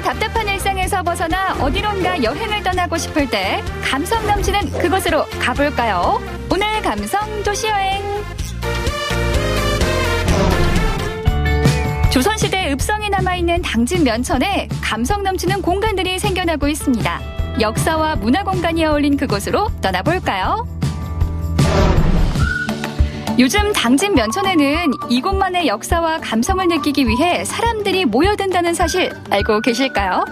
답답한 일상에서 벗어나 어디론가 여행을 떠나고 싶을 때 감성 넘치는 그곳으로 가볼까요? 오늘 감성 도시여행. 조선시대 읍성이 남아있는 당진 면천에 감성 넘치는 공간들이 생겨나고 있습니다. 역사와 문화 공간이 어울린 그곳으로 떠나볼까요? 요즘 당진 면천에는 이곳만의 역사와 감성을 느끼기 위해 사람들이 모여든다는 사실 알고 계실까요?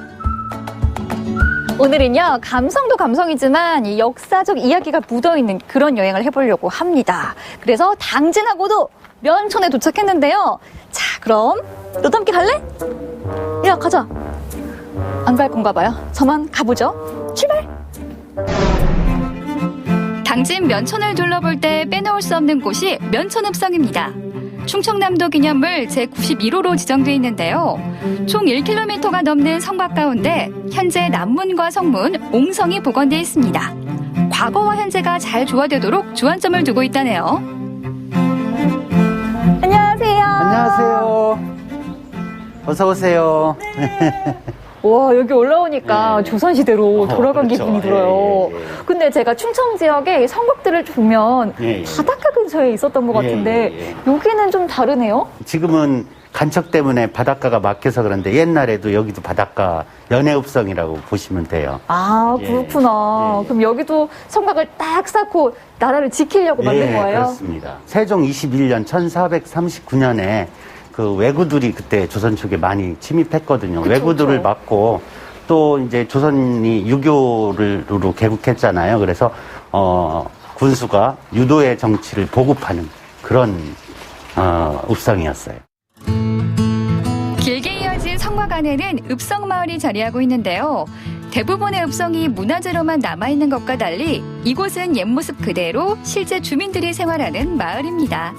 오늘은요, 감성도 감성이지만 이 역사적 이야기가 묻어있는 그런 여행을 해보려고 합니다. 그래서 당진하고도 면천에 도착했는데요. 자, 그럼 너도 함께 갈래? 야, 가자. 안 갈 건가 봐요. 저만 가보죠. 출발! 당진 면천을 둘러볼 때 빼놓을 수 없는 곳이 면천읍성입니다. 충청남도 기념물 제91호로 지정돼 있는데요. 총 1km가 넘는 성곽 가운데 현재 남문과 성문, 옹성이 복원되어 있습니다. 과거와 현재가 잘 조화되도록 주안점을 두고 있다네요. 안녕하세요. 안녕하세요. 어서 오세요. 와, 여기 올라오니까 조선시대로 돌아간 그렇죠. 기분이 들어요. 예, 예. 근데 제가 충청 지역에 성곽들을 보면 예, 예. 바닷가 근처에 있었던 것 같은데 예, 예. 여기는 좀 다르네요? 지금은 간척 때문에 바닷가가 막혀서 그런데 옛날에도 여기도 바닷가 연해읍성이라고 보시면 돼요. 아, 예, 그렇구나. 예, 예. 그럼 여기도 성곽을 딱 쌓고 나라를 지키려고 만든 거예요? 그렇습니다. 세종 21년 1439년에 그 왜구들이 그때 조선 쪽에 많이 침입했거든요. 그쵸, 왜구들을 그쵸. 막고 또 이제 조선이 유교로 개국했잖아요. 그래서 군수가 유도의 정치를 보급하는 그런 읍성이었어요. 길게 이어진 성곽 안에는 읍성마을이 자리하고 있는데요. 대부분의 읍성이 문화재로만 남아있는 것과 달리 이곳은 옛 모습 그대로 실제 주민들이 생활하는 마을입니다.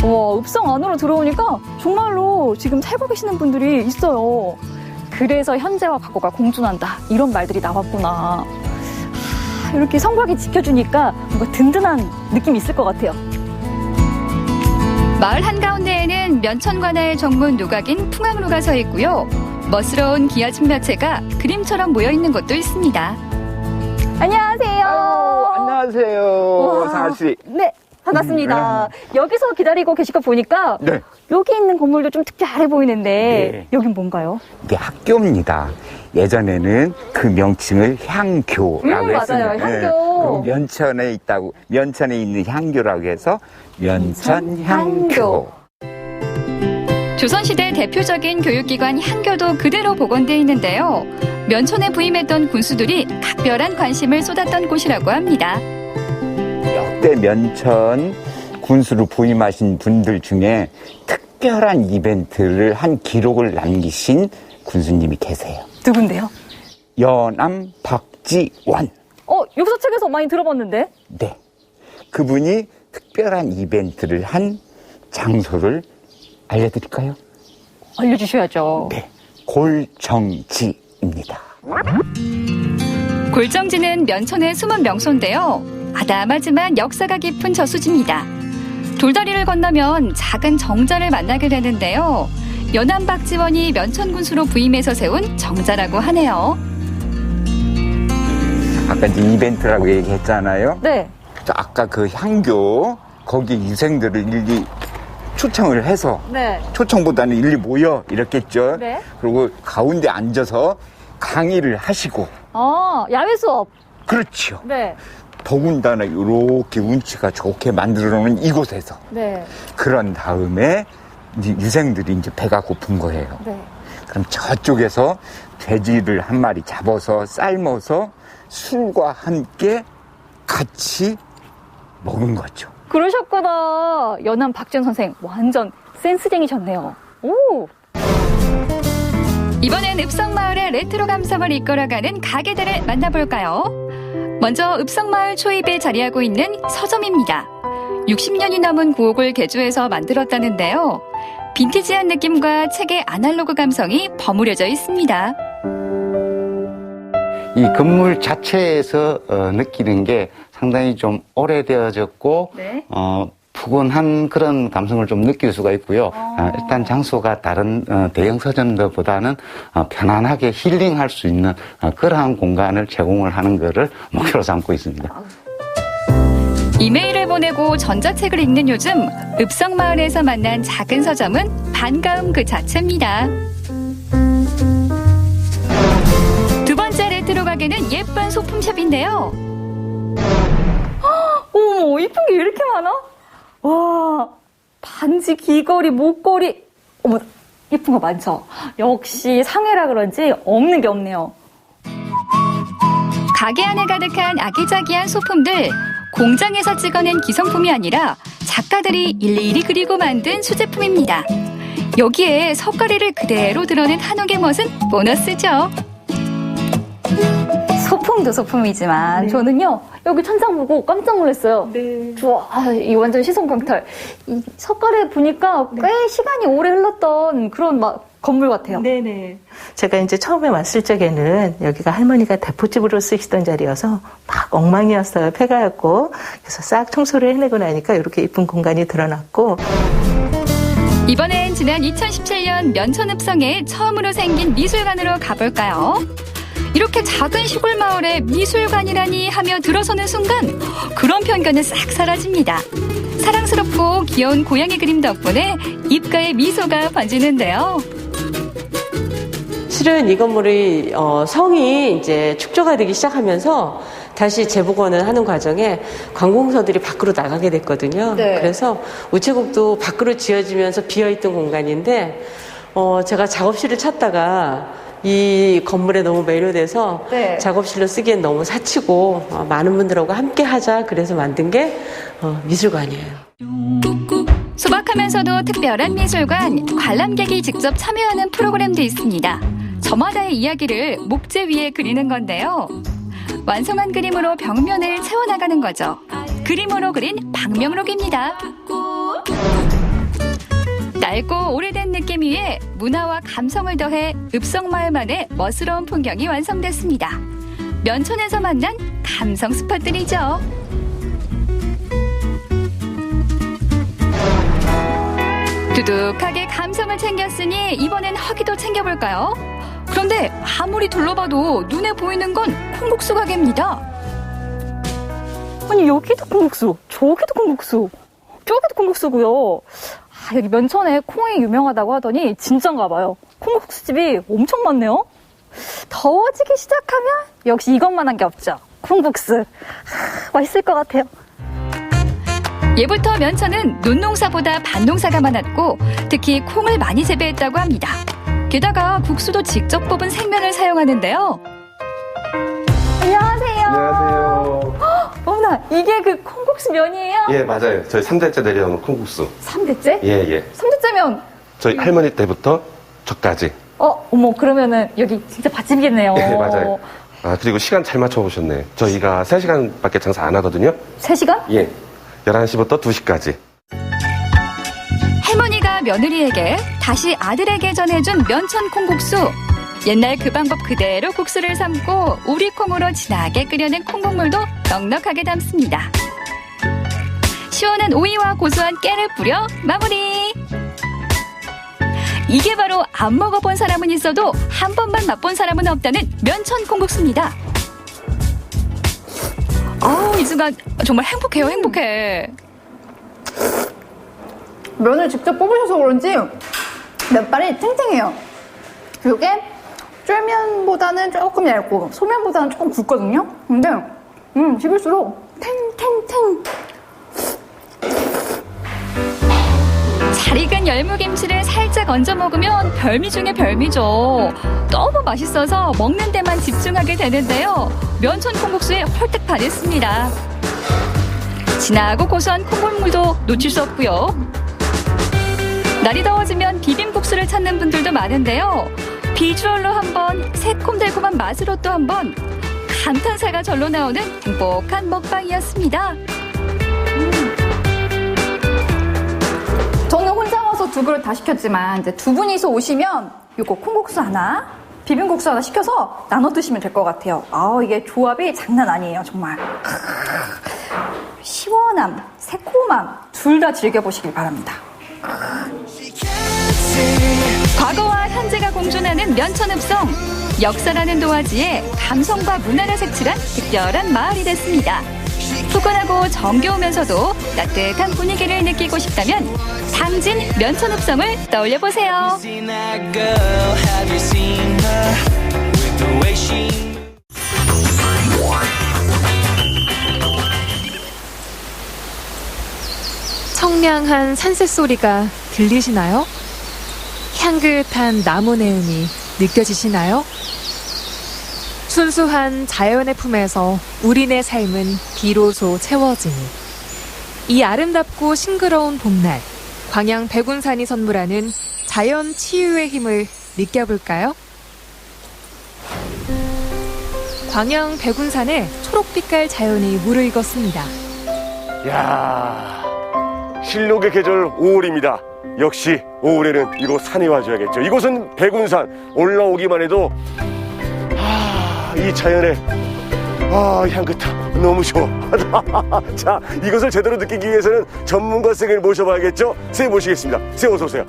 와, 읍성 안으로 들어오니까 정말로 지금 살고 계시는 분들이 있어요. 그래서 현재와 과거가 공존한다. 이런 말들이 나왔구나. 이렇게 성곽이 지켜주니까 뭔가 든든한 느낌이 있을 것 같아요. 마을 한가운데에는 면천관아의 정문 누각인 풍암루가 서 있고요. 멋스러운 기아집 몇 채가 그림처럼 모여있는 곳도 있습니다. 안녕하세요. 안녕하세요, 상아씨. 네, 반갑습니다. 여기서 기다리고 계실 거 보니까 네. 여기 있는 건물도 좀 특별해 보이는데 네. 여긴 뭔가요? 이게 학교입니다. 예전에는 그 명칭을 향교라고 맞아요. 했습니다. 향교. 그 면천에 있는 향교라고 해서 면천향교. 향교. 조선시대 대표적인 교육기관 향교도 그대로 복원되어 있는데요. 면천에 부임했던 군수들이 각별한 관심을 쏟았던 곳이라고 합니다. 역대 면천 군수로 부임하신 분들 중에 특별한 이벤트를 한 기록을 남기신 군수님이 계세요. 누군데요? 연암 박지원. 역사책에서 많이 들어봤는데? 네. 그분이 특별한 이벤트를 한 장소를 알려드릴까요? 알려주셔야죠. 네. 골정지입니다. 골정지는 면천의 숨은 명소인데요. 아담하지만 역사가 깊은 저수지입니다. 돌다리를 건너면 작은 정자를 만나게 되는데요. 연암박지원이 면천군수로 부임해서 세운 정자라고 하네요. 아까 이제 이벤트라고 얘기했잖아요. 네. 아까 그 향교 거기 유생들을 일일이 초청을 해서 네. 초청보다는 일일이 모여 이랬겠죠. 네. 그리고 가운데 앉아서 강의를 하시고 야외 수업. 그렇죠. 네. 더군다나 이렇게 운치가 좋게 만들어 놓은 이곳에서 네. 그런 다음에 이제 유생들이 이제 배가 고픈 거예요. 네. 그럼 저쪽에서 돼지를 한 마리 잡아서 삶아서 술과 함께 같이 먹은 거죠. 그러셨구나. 연암 박지원 선생 완전 센스쟁이셨네요. 오. 이번엔 읍성마을의 레트로 감성을 이끌어가는 가게들을 만나볼까요? 먼저 읍성마을 초입에 자리하고 있는 서점입니다. 60년이 넘은 구옥을 개조해서 만들었다는데요. 빈티지한 느낌과 책의 아날로그 감성이 버무려져 있습니다. 이 건물 자체에서 느끼는 게 상당히 좀 오래되어졌고 네. 푸근한 그런 감성을 좀 느낄 수가 있고요. 일단 장소가 다른 대형 서점들보다는 편안하게 힐링할 수 있는 그러한 공간을 제공을 하는 것을 목표로 삼고 있습니다. 이메일을 보내고 전자책을 읽는 요즘 읍성마을에서 만난 작은 서점은 반가움 그 자체입니다. 두 번째 레트로 가게는 예쁜 소품샵인데요. 어머, 이쁜 게 왜 이렇게 많아? 와, 반지, 귀걸이, 목걸이. 어머, 예쁜 거 많죠? 역시 상해라 그런지 없는 게 없네요. 가게 안에 가득한 아기자기한 소품들, 공장에서 찍어낸 기성품이 아니라 작가들이 일일이 그리고 만든 수제품입니다. 여기에 석가래를 그대로 드러낸 한옥의 멋은 보너스죠. 소품도 소품이지만 저는요 여기 천장 보고 깜짝 놀랐어요. 와, 이 완전 시선 강탈. 이 석가래 보니까 꽤 시간이 오래 흘렀던 그런 막 건물 같아요. 네네. 제가 이제 처음에 왔을 적에는 여기가 할머니가 대포집으로 쓰시던 자리여서 막 엉망이었어요. 폐가였고. 그래서 싹 청소를 해내고 나니까 이렇게 이쁜 공간이 드러났고. 이번엔 지난 2017년 면천읍성에 처음으로 생긴 미술관으로 가볼까요? 이렇게 작은 시골 마을에 미술관이라니 하며 들어서는 순간 그런 편견은 싹 사라집니다. 사랑스럽고 귀여운 고양이 그림 덕분에 입가에 미소가 번지는데요. 실은 이 건물이 성이 이제 축조가 되기 시작하면서 다시 재복원을 하는 과정에 관공서들이 밖으로 나가게 됐거든요. 네. 그래서 우체국도 밖으로 지어지면서 비어있던 공간인데 제가 작업실을 찾다가 이 건물에 너무 매료돼서 네. 작업실로 쓰기엔 너무 사치고 많은 분들하고 함께 하자 그래서 만든 게 미술관이에요. 소박하면서도 특별한 미술관, 관람객이 직접 참여하는 프로그램도 있습니다. 저마다의 이야기를 목재 위에 그리는 건데요. 완성한 그림으로 벽면을 채워나가는 거죠. 그림으로 그린 방명록입니다. 낡고 오래된 느낌 위에 문화와 감성을 더해 읍성마을만의 멋스러운 풍경이 완성됐습니다. 면천에서 만난 감성 스팟들이죠. 두둑하게 감성을 챙겼으니 이번엔 허기도 챙겨볼까요? 그런데 아무리 둘러봐도 눈에 보이는 건 콩국수 가게입니다. 아니 여기도 콩국수, 저기도 콩국수, 저기도 콩국수고요. 여기 면천에 콩이 유명하다고 하더니 진짠가 봐요. 콩국수집이 엄청 많네요. 더워지기 시작하면 역시 이것만한 게 없죠. 콩국수. 맛있을 것 같아요. 예부터 면천은 논농사보다 밭농사가 많았고 특히 콩을 많이 재배했다고 합니다. 게다가 국수도 직접 뽑은 생면을 사용하는데요. 안녕하세요. 안녕하세요. 어머나, 이게 그 콩국수 면이에요? 예, 맞아요. 저희 3대째 내려오는 콩국수. 3대째? 예, 예. 3대째면? 저희 할머니 때부터 저까지. 어머, 그러면은 여기 진짜 맛집이겠네요. 예, 맞아요. 아, 그리고 시간 잘 맞춰보셨네. 저희가 3시간밖에 장사 안 하거든요. 3시간? 예. 11시부터 2시까지. 할머니가 며느리에게 다시 아들에게 전해준 면천 콩국수. 옛날 그 방법 그대로 국수를 삶고 우리콩으로 진하게 끓여낸 콩국물도 넉넉하게 담습니다. 시원한 오이와 고소한 깨를 뿌려 마무리. 이게 바로 안 먹어본 사람은 있어도 한 번만 맛본 사람은 없다는 면천 콩국수입니다. 이 순간 정말 행복해요, 행복해. 면을 직접 뽑으셔서 그런지 면발이 탱탱해요. 이게 쫄면보다는 조금 얇고 소면보다는 조금 굵거든요. 근데 씹을수록 탱탱탱. 잘 익은 열무김치를 살짝 얹어 먹으면 별미 중에 별미죠. 너무 맛있어서 먹는 데만 집중하게 되는데요. 면천 콩국수에 홀딱 반했습니다. 진하고 고소한 콩국물도 놓칠 수 없고요. 날이 더워지면 비빔국수를 찾는 분들도 많은데요. 비주얼로 한번, 새콤달콤한 맛으로 또 한번, 감탄사가 절로 나오는 행복한 먹방이었습니다. 저는 혼자 와서 2그릇 다 시켰지만 이제 2분이서 오시면 요거 콩국수 하나, 비빔국수 하나 시켜서 나눠 드시면 될 것 같아요. 이게 조합이 장난 아니에요, 정말. 시원함, 새콤함 둘 다 즐겨보시길 바랍니다. 과거와 현재가 공존하는 면천읍성. 역사라는 도화지에 감성과 문화를 색칠한 특별한 마을이 됐습니다. 푸근하고 정겨우면서도 따뜻한 분위기를 느끼고 싶다면 당진 면천읍성을 떠올려보세요. 청량한 산새 소리가 들리시나요? 향긋한 나무 내음이 느껴지시나요? 순수한 자연의 품에서 우리네 삶은 비로소 채워지니 이 아름답고 싱그러운 봄날 광양 백운산이 선물하는 자연 치유의 힘을 느껴볼까요? 광양 백운산에 초록빛깔 자연이 무르익었습니다. 야, 실록의 계절 5월입니다. 역시 5월에는 이곳 산에 와줘야겠죠. 이곳은 백운산. 올라오기만 해도 이 자연의 향긋함 너무 좋아. 자, 이것을 제대로 느끼기 위해서는 전문가 선생님을 모셔봐야겠죠. 선생님 모시겠습니다. 선생님 어서 오세요.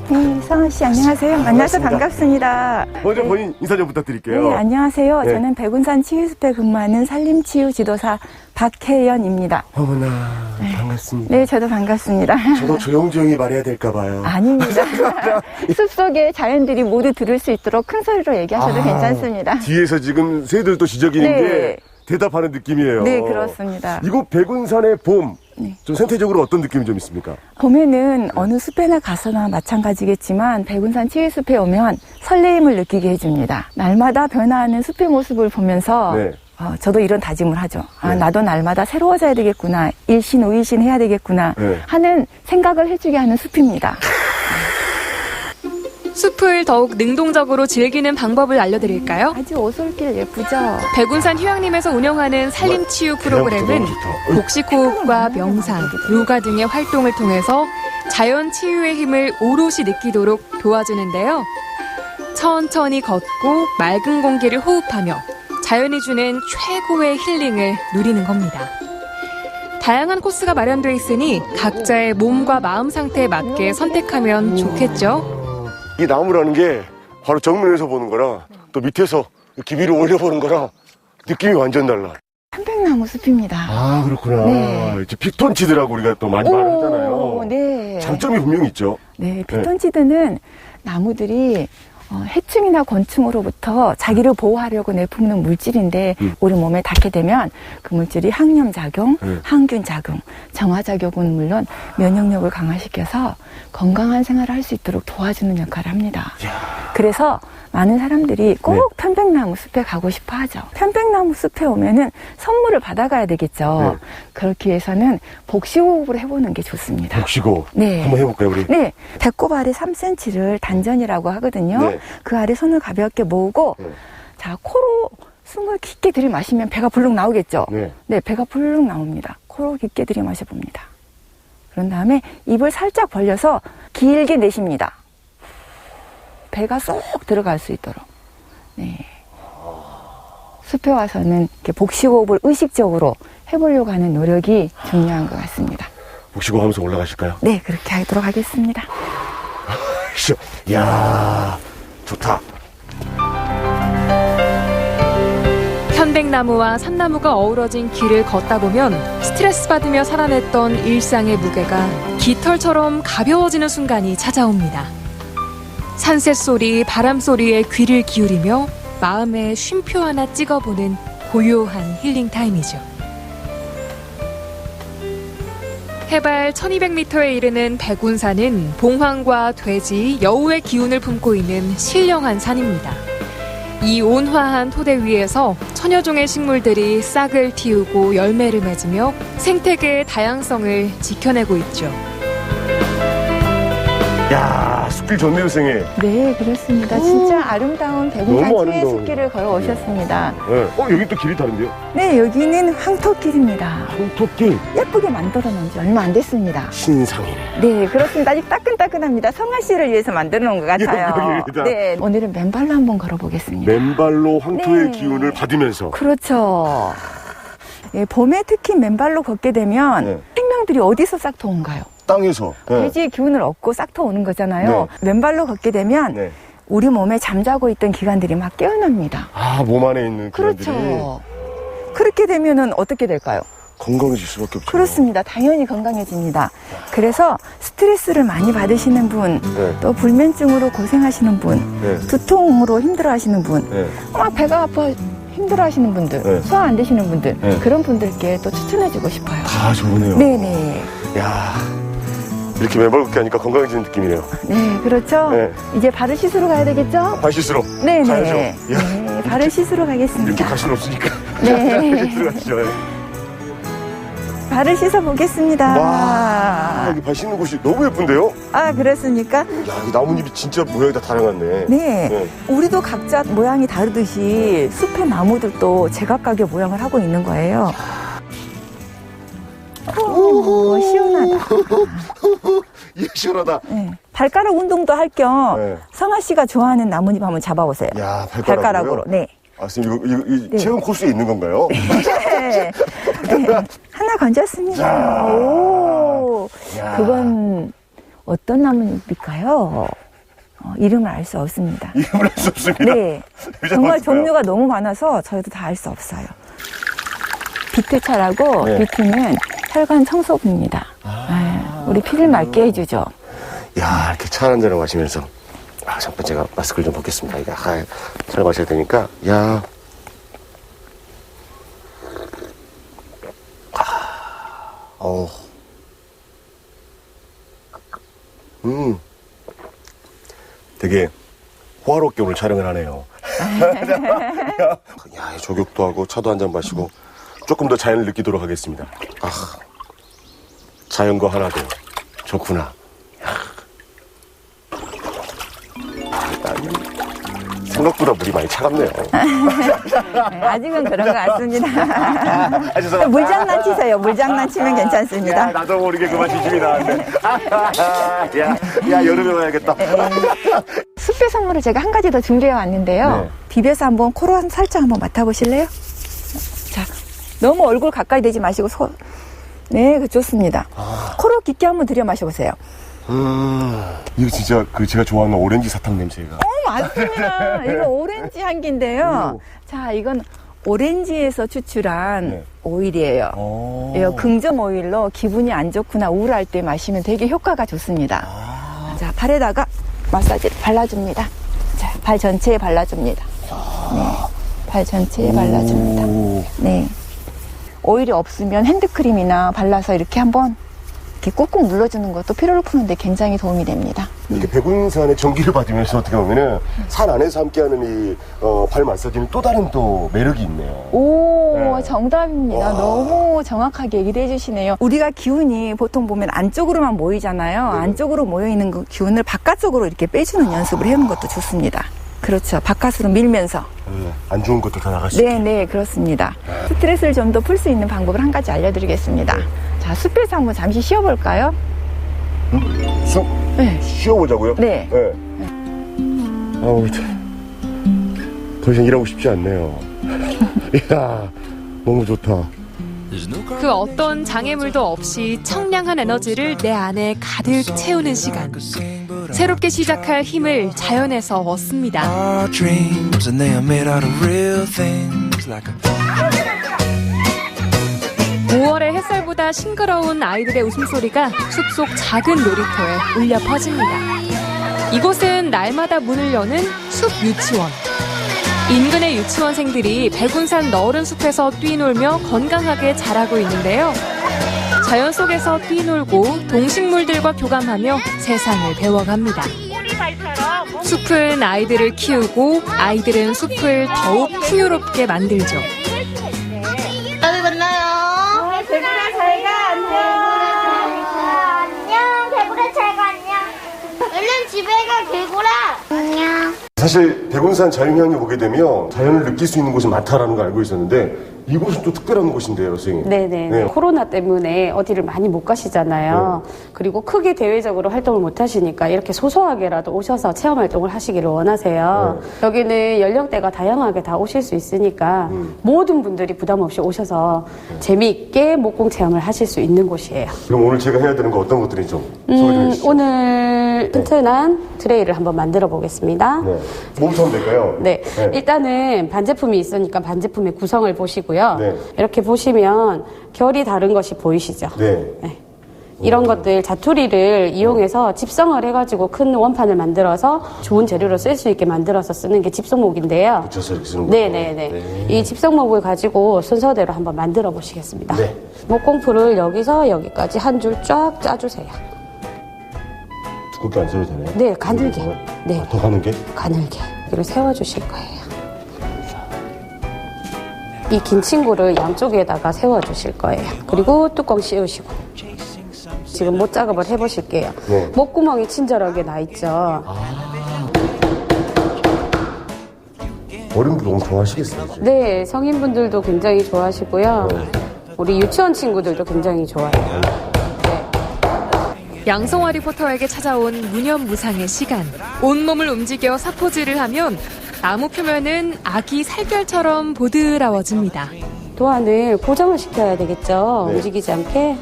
네, 성은 씨 안녕하세요. 만나서 반갑습니다. 먼저 본인 인사 좀 부탁드릴게요. 네, 안녕하세요. 네. 저는 백운산 치유숲에 근무하는 산림치유 지도사 박혜연입니다. 어머나, 반갑습니다. 네, 저도 반갑습니다. 저도 조용조용히 말해야 될까 봐요. 아닙니다. 숲속의 자연들이 모두 들을 수 있도록 큰 소리로 얘기하셔도 괜찮습니다. 뒤에서 지금 새들도 지저귀는 네. 게 대답하는 느낌이에요. 네, 그렇습니다. 이곳 백운산의 봄, 네. 좀 생태적으로 어떤 느낌이 좀 있습니까? 봄에는 어느 숲에나 가서나 마찬가지겠지만 백운산 치유숲에 오면 설레임을 느끼게 해줍니다. 날마다 변화하는 숲의 모습을 보면서 네. 저도 이런 다짐을 하죠. 네. 나도 날마다 새로워져야 되겠구나. 일신오일신 해야 되겠구나 네. 하는 생각을 해주게 하는 숲입니다. 숲을 더욱 능동적으로 즐기는 방법을 알려드릴까요? 아주 오솔길 예쁘죠? 백운산 휴양림에서 운영하는 산림치유 프로그램은 복식호흡과 명상, 요가 등의 활동을 통해서 자연 치유의 힘을 오롯이 느끼도록 도와주는데요. 천천히 걷고 맑은 공기를 호흡하며 자연이 주는 최고의 힐링을 누리는 겁니다. 다양한 코스가 마련되어 있으니 각자의 몸과 마음 상태에 맞게 선택하면 좋겠죠? 이 나무라는 게 바로 정면에서 보는 거랑 또 밑에서 기 위로 올려보는 거랑 느낌이 완전 달라. 편백나무 숲입니다. 아, 그렇구나. 네. 이제 피톤치드라고 우리가 또 많이 말을 하잖아요. 네. 장점이 분명히 있죠. 네, 피톤치드는 나무들이 해충이나 곤충으로부터 자기를 보호하려고 내뿜는 물질인데 우리 몸에 닿게 되면 그 물질이 항염작용, 항균작용, 정화작용은 물론 면역력을 강화시켜서 건강한 생활을 할 수 있도록 도와주는 역할을 합니다. 그래서 많은 사람들이 꼭 편백나무 숲에 가고 싶어 하죠. 편백나무 숲에 오면은 선물을 받아가야 되겠죠. 그렇기 위해서는 복식호흡을 해보는 게 좋습니다. 복식호흡. 네. 한번 해볼까요, 우리? 네. 배꼽 아래 3cm를 단전이라고 하거든요. 네. 그 아래 손을 가볍게 모으고, 자, 코로 숨을 깊게 들이마시면 배가 불룩 나오겠죠? 네, 배가 불룩 나옵니다. 코로 깊게 들이마셔봅니다. 그런 다음에 입을 살짝 벌려서 길게 내쉽니다. 배가 쏙 들어갈 수 있도록. 네. 숲에 와서는 이렇게 복식호흡을 의식적으로 해보려고 하는 노력이 중요한 것 같습니다. 복식호흡 하면서 올라가실까요? 네, 그렇게 하도록 하겠습니다. 이야, 좋다. 편백나무와 산나무가 어우러진 길을 걷다 보면 스트레스 받으며 살아냈던 일상의 무게가 깃털처럼 가벼워지는 순간이 찾아옵니다. 산새 소리, 바람 소리에 귀를 기울이며 마음에 쉼표 하나 찍어보는 고요한 힐링 타임이죠. 해발 1200m에 이르는 백운산은 봉황과 돼지, 여우의 기운을 품고 있는 신령한 산입니다. 이 온화한 토대 위에서 천여 종의 식물들이 싹을 틔우고 열매를 맺으며 생태계의 다양성을 지켜내고 있죠. 야, 숲길 좋네요, 선생님. 네, 그렇습니다. 진짜 아름다운 백운산 너무 치유의 아름다워요. 숲길을 걸어오셨습니다. 네. 여기 또 길이 다른데요? 네, 여기는 황토길입니다. 황토길? 예쁘게 만들어 놓은 지 얼마 안 됐습니다. 신상이네. 네, 그렇습니다. 아직 따끈따끈합니다. 성아 씨를 위해서 만들어 놓은 것 같아요. 여기입니다. 네, 오늘은 맨발로 한번 걸어보겠습니다. 맨발로 황토의 네. 기운을 받으면서. 그렇죠. 예, 봄에 특히 맨발로 걷게 되면 향들이 어디서 싹 터온가요? 땅에서. 네. 대지의 기운을 얻고 싹 터오는 거잖아요. 맨발로 걷게 되면 네. 우리 몸에 잠자고 있던 기관들이 막 깨어납니다. 아, 몸 안에 있는 기관들이. 그렇죠. 그렇게 되면은 어떻게 될까요? 건강해질 수밖에 없죠. 그렇습니다. 당연히 건강해집니다. 그래서 스트레스를 많이 받으시는 분, 네. 또 불면증으로 고생하시는 분, 네. 두통으로 힘들어하시는 분, 네. 막 배가 아파 힘들어하시는 분들, 네. 소화 안 되시는 분들, 네. 그런 분들께 또 추천해주고 싶어요. 다 좋으네요. 네네. 야, 이렇게 맨발 걷기 하니까 건강해지는 느낌이네요. 네, 그렇죠. 네. 이제 발을 씻으러 가야 되겠죠? 발 씻으러 네네. 가야죠. 네, 발을 씻으러 이렇게 가겠습니다. 갈 수는 없으니까. 네. 들어가시죠. 네. 발을 씻어 보겠습니다. 와, 여기 발 씻는 곳이 너무 예쁜데요? 아, 그렇습니까? 야, 이 나뭇잎이 진짜 모양이 다 다양하네. 네. 우리도 각자 모양이 다르듯이 숲의 나무들도 제각각의 모양을 하고 있는 거예요. 오, 시원하다. 예, 시원하다. 네. 발가락 운동도 할 겸 네. 성아 씨가 좋아하는 나뭇잎 한번 잡아보세요. 야, 발가락으로. 네. 아, 선생님, 이거 네. 체험 코스에 있는 건가요? 네. 네. 하나 건졌습니다. 오, 야. 그건 어떤 나뭇잎일까요? 이름을 알 수 없습니다. 이름을 알 수 없습니다. 네. 정말 종류가 너무 많아서 저희도 다 알 수 없어요. 비트차라고, 네. 비트는 혈관 청소부입니다. 네. 우리 피를 맑게 해주죠. 야, 이렇게 차 한 잔을 마시면서. 아, 잠깐 제가 마스크를 좀 벗겠습니다. 이게, 잘 마셔야 되니까. 야. 어우. 되게 호화롭게 오늘 촬영을 하네요. 야, 조격도 하고 차도 한 잔 마시고 조금 더 자연을 느끼도록 하겠습니다. 아, 자연과 하나도 좋구나. 생각보다 물이 많이 차갑네요. 아직은 그런 것 같습니다. 죄송합니다. 물장난 치세요. 물장난 치면 괜찮습니다. 야, 나도 모르게 그만 시집이 나왔네. 야, 여름에 와야겠다. 숲의 선물을 제가 한 가지 더 준비해 왔는데요. 네. 비벼서 한번 코로 살짝 한번 맡아보실래요? 자, 너무 얼굴 가까이 대지 마시고 네, 좋습니다. 코로 깊게 한번 들여 마셔보세요. 이거 진짜 제가 좋아하는 오렌지 사탕 냄새가. 맞습니다. 이거 오렌지 향기인데요. 자, 이건 오렌지에서 추출한 네. 오일이에요. 이거 긍정 오일로 기분이 안 좋거나 우울할 때 마시면 되게 효과가 좋습니다. 자, 발에다가 마사지를 발라줍니다. 자, 발 전체에 발라줍니다. 네, 발 전체에 발라줍니다. 네. 오일이 없으면 핸드크림이나 발라서 이렇게 한번 이렇게 꾹꾹 눌러주는 것도 피로를 푸는데 굉장히 도움이 됩니다. 이렇게 백운산의 전기를 받으면서 어떻게 보면은 산 안에서 함께하는 이 발 마사지는 또 다른 또 매력이 있네요. 오, 네. 정답입니다. 와. 너무 정확하게 얘기를 해주시네요. 우리가 기운이 보통 보면 안쪽으로만 모이잖아요. 네. 안쪽으로 모여있는 그 기운을 바깥쪽으로 이렇게 빼주는 연습을 해오는 것도 좋습니다. 그렇죠. 바깥으로 밀면서. 안 좋은 것도 다 나갈 수 있게. 네, 그렇습니다. 스트레스를 좀 더 풀 수 있는 방법을 한 가지 알려드리겠습니다. 자, 숲에서 한번 잠시 쉬어볼까요? 네. 쉬어보자고요? 네. 아우, 더 이상 일하고 싶지 않네요. 이야, 너무 좋다. 그 어떤 장애물도 없이 청량한 에너지를 내 안에 가득 채우는 시간. 새롭게 시작할 힘을 자연에서 얻습니다. 5월의 햇살보다 싱그러운 아이들의 웃음소리가 숲속 작은 놀이터에 울려 퍼집니다. 이곳은 날마다 문을 여는 숲 유치원. 인근의 유치원생들이 백운산 너른 숲에서 뛰놀며 건강하게 자라고 있는데요. 자연 속에서 뛰놀고 동식물들과 교감하며 세상을 배워갑니다. 숲은 아이들을 키우고 아이들은 숲을 더욱 풍요롭게 만들죠. 다들 만나요. 대구라 잘가 안녕. 안녕. 대구라 잘가 안녕. 얼른 집에 가 대구라. 안녕. 사실 백운산 자연휴양에 오게 되면 자연을 느낄 수 있는 곳이 많다라는 걸 알고 있었는데 이곳은 또 특별한 곳인데요, 선생님. 네네. 네. 코로나 때문에 어디를 많이 못 가시잖아요. 그리고 크게 대외적으로 활동을 못 하시니까 이렇게 소소하게라도 오셔서 체험 활동을 하시기를 원하세요. 여기는 연령대가 다양하게 다 오실 수 있으니까 모든 분들이 부담 없이 오셔서 재미있게 목공 체험을 하실 수 있는 곳이에요. 그럼 오늘 제가 해야 되는 거 어떤 것들이 좀 소개 좀 해주시죠. 오늘 튼튼한 트레이를 한번 만들어 보겠습니다. 네. 뭐부터 하면 될까요? 네. 일단은 반제품이 있으니까 반제품의 구성을 보시고요. 네. 이렇게 보시면 결이 다른 것이 보이시죠? 네. 이런 것들 자투리를 이용해서 집성을 해가지고 큰 원판을 만들어서 좋은 재료로 쓸 수 있게 만들어서 쓰는 게 집성목인데요. 붙여서 이렇게 쓰는 네네네. 이 집성목을 가지고 순서대로 한번 만들어 보시겠습니다. 네. 목공풀을 여기서 여기까지 한 줄 쫙 짜주세요. 두껍게 안 써도 되나요? 네, 가늘게. 네. 더 가늘게? 가늘게. 이걸 세워주실 거예요. 이 긴 친구를 양쪽에다가 세워주실 거예요. 그리고 뚜껑 씌우시고. 지금 못 작업을 해보실게요. 네. 목구멍이 친절하게 나 있죠. 어른들 너무 좋아하시겠어요? 네, 성인분들도 굉장히 좋아하시고요. 우리 유치원 친구들도 굉장히 좋아해요. 양성화 리포터에게 찾아온 무념무상의 시간. 온몸을 움직여 사포질을 하면 나무 표면은 아기 살결처럼 보드라워집니다. 도안을 고정을 시켜야 되겠죠. 움직이지 않게.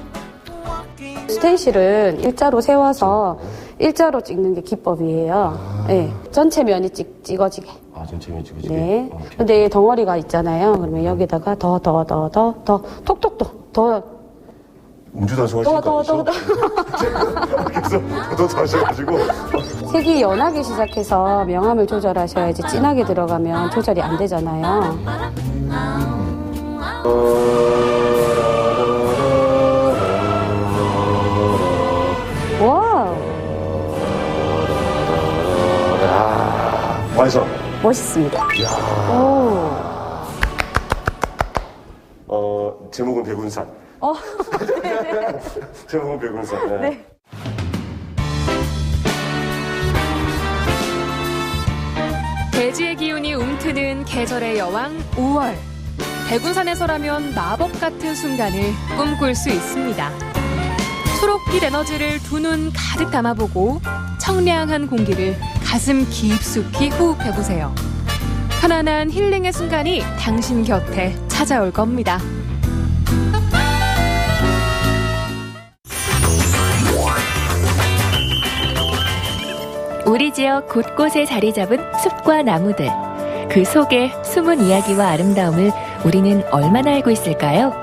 스텐실은 일자로 세워서 일자로 찍는 게 기법이에요. 네, 전체 면이 찍어지게. 전체 면이 찍어지게? 네. 근데 덩어리가 있잖아요. 그러면 여기다가 더 톡톡톡 더 음주단속 하시는 거 아니죠? 그래서 더 하셔가지고 색이 연하게 시작해서 명암을 조절하셔야지 진하게 들어가면 조절이 안 되잖아요. 와우. 완성. 멋있습니다. 제목은 백운산. 제목은 백운산. 네. 대지의 기운이 움트는 계절의 여왕 5월. 백운산에서라면 마법 같은 순간을 꿈꿀 수 있습니다. 초록빛 에너지를 두 눈 가득 담아보고 청량한 공기를 가슴 깊숙이 호흡해보세요. 편안한 힐링의 순간이 당신 곁에 찾아올 겁니다. 우리 지역 곳곳에 자리 잡은 숲과 나무들. 그 속에 숨은 이야기와 아름다움을 우리는 얼마나 알고 있을까요?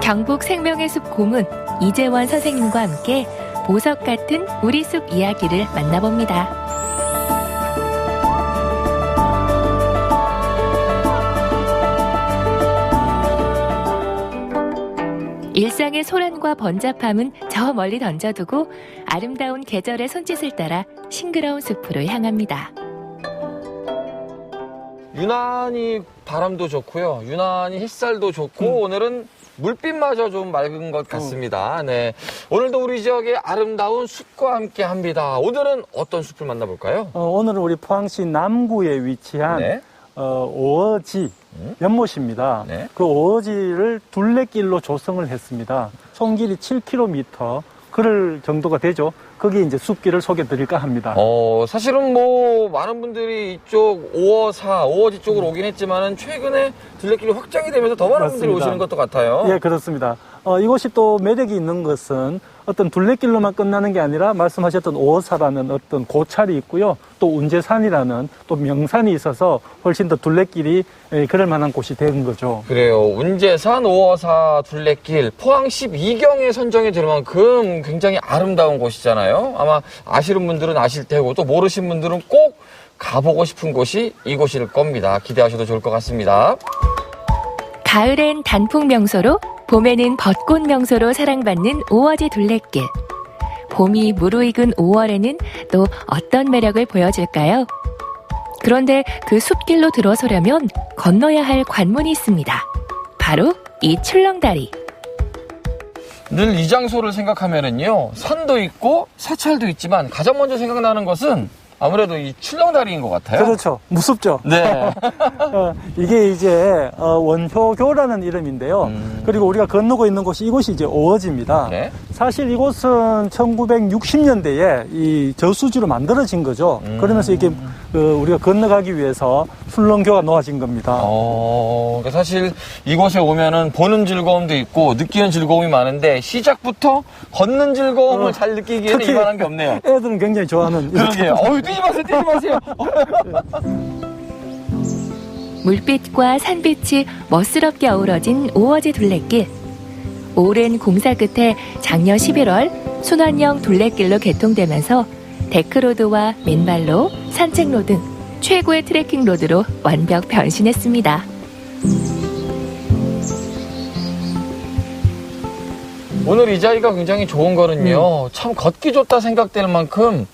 경북 생명의 숲 고문 이재원 선생님과 함께 보석 같은 우리 숲 이야기를 만나봅니다. 일상의 소란과 번잡함은 저 멀리 던져두고 아름다운 계절의 손짓을 따라 싱그러운 숲으로 향합니다. 유난히 바람도 좋고요. 유난히 햇살도 좋고 오늘은 물빛마저 좀 맑은 것 같습니다. 네, 오늘도 우리 지역의 아름다운 숲과 함께 합니다. 오늘은 어떤 숲을 만나볼까요? 오늘은 우리 포항시 남구에 위치한 오어지 연못입니다. 그 오어지를 둘레길로 조성을 했습니다. 총길이 7km 그럴 정도가 되죠. 거기 이제 숲길을 소개해 드릴까 합니다. 사실은 뭐 많은 분들이 이쪽 오어지 쪽으로 오긴 했지만은 최근에 둘레길이 확장이 되면서 더 많은 분들이 오시는 것도 같아요. 예, 그렇습니다. 이곳이 또 매력이 있는 것은 어떤 둘레길로만 끝나는 게 아니라 말씀하셨던 오어사라는 어떤 고찰이 있고요. 또 운제산이라는 또 명산이 있어서 훨씬 더 둘레길이 그럴 만한 곳이 된 거죠. 그래요. 운제산 오어사 둘레길 포항 12경에 선정이 될 만큼 굉장히 아름다운 곳이잖아요. 아마 아시는 분들은 아실 테고 또 모르신 분들은 꼭 가보고 싶은 곳이 이곳일 겁니다. 기대하셔도 좋을 것 같습니다. 가을엔 단풍 명소로, 봄에는 벚꽃 명소로 사랑받는 오어지 둘레길. 봄이 무르익은 5월에는 또 어떤 매력을 보여줄까요? 그런데 그 숲길로 들어서려면 건너야 할 관문이 있습니다. 바로 이 출렁다리. 늘 이 장소를 생각하면은요, 산도 있고 사찰도 있지만 가장 먼저 생각나는 것은 아무래도 이 출렁다리인 것 같아요. 그렇죠. 무섭죠. 네. 이게 이제 원효교라는 이름인데요. 그리고 우리가 건너고 있는 곳이 이곳이 이제 오어지입니다. 네. 사실 이곳은 1960년대에 이 저수지로 만들어진 거죠. 그러면서 이게 우리가 건너가기 위해서 출렁교가 놓아진 겁니다. 그러니까 사실 이곳에 오면은 보는 즐거움도 있고 느끼는 즐거움이 많은데 시작부터 걷는 즐거움을 잘 느끼기에는 이만한 게 없네요. 애들은 굉장히 좋아하는. 그러게요. 뛰지 마세요, 뛰지 마세요. 물빛과 산빛이 멋스럽게 어우러진 오어지 둘레길. 오랜 공사 끝에 작년 11월 순환형 둘레길로 개통되면서 데크로드와 맨발로, 산책로 등 최고의 트레킹 로드로 완벽 변신했습니다. 오늘 이 자리가 굉장히 좋은 거는요. 참 걷기 좋다 생각될 만큼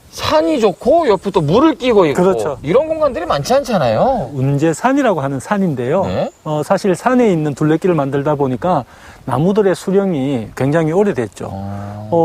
산이 좋고 옆에 또 물을 끼고 있고 그렇죠. 이런 공간들이 많지 않잖아요. 운제산이라고 하는 산인데요. 네? 사실 산에 있는 둘레길을 만들다 보니까 나무들의 수령이 굉장히 오래됐죠.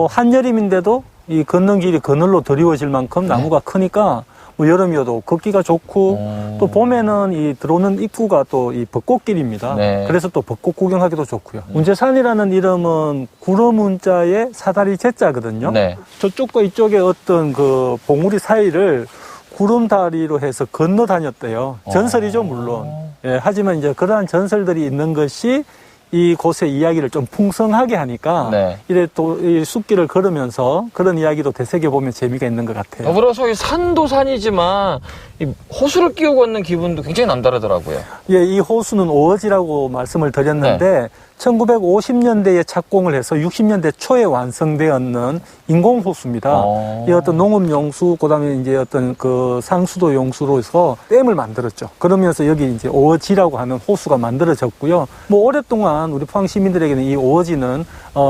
한여름인데도 이 걷는 길이 그늘로 드리워질 만큼 나무가 크니까 뭐 여름이어도 걷기가 좋고 또 봄에는 이 들어오는 입구가 또 이 벚꽃길입니다. 네. 그래서 또 벚꽃 구경하기도 좋고요. 운제산이라는 이름은 구름 운자에 사다리 제자거든요. 네. 저쪽과 이쪽에 어떤 그 봉우리 사이를 구름다리로 해서 건너 다녔대요. 전설이죠, 물론. 예, 하지만 이제 그러한 전설들이 있는 것이 이곳의 이야기를 좀 풍성하게 하니까 네. 이래 또 이 숲길을 걸으면서 그런 이야기도 되새겨보면 재미가 있는 것 같아요. 더불어서 이 산도 산이지만 이 호수를 끼고 걷는 기분도 굉장히 남다르더라고요. 예, 이 호수는 오어지라고 말씀을 드렸는데 1950년대에 착공을 해서 60년대 초에 완성되었는 인공호수입니다. 이 어떤 농업용수, 그 다음에 이제 어떤 그 상수도 용수로서 댐을 만들었죠. 그러면서 여기 이제 오어지라고 하는 호수가 만들어졌고요. 뭐 오랫동안 우리 포항 시민들에게는 이 오어지는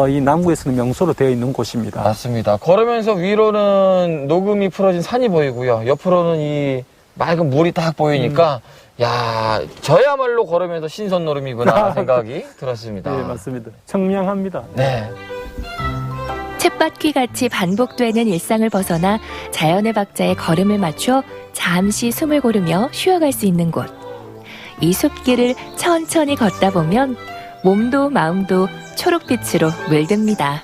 이 남구에서는 명소로 되어 있는 곳입니다. 맞습니다. 걸으면서 위로는 녹음이 풀어진 산이 보이고요. 옆으로는 이 맑은 물이 딱 보이니까 야, 저야말로 걸으면서 신선노름이구나 생각이 들었습니다. 네, 맞습니다. 청량합니다. 네. 쳇바퀴 같이 반복되는 일상을 벗어나 자연의 박자에 걸음을 맞춰 잠시 숨을 고르며 쉬어갈 수 있는 곳. 이 숲길을 천천히 걷다 보면 몸도 마음도 초록빛으로 물듭니다.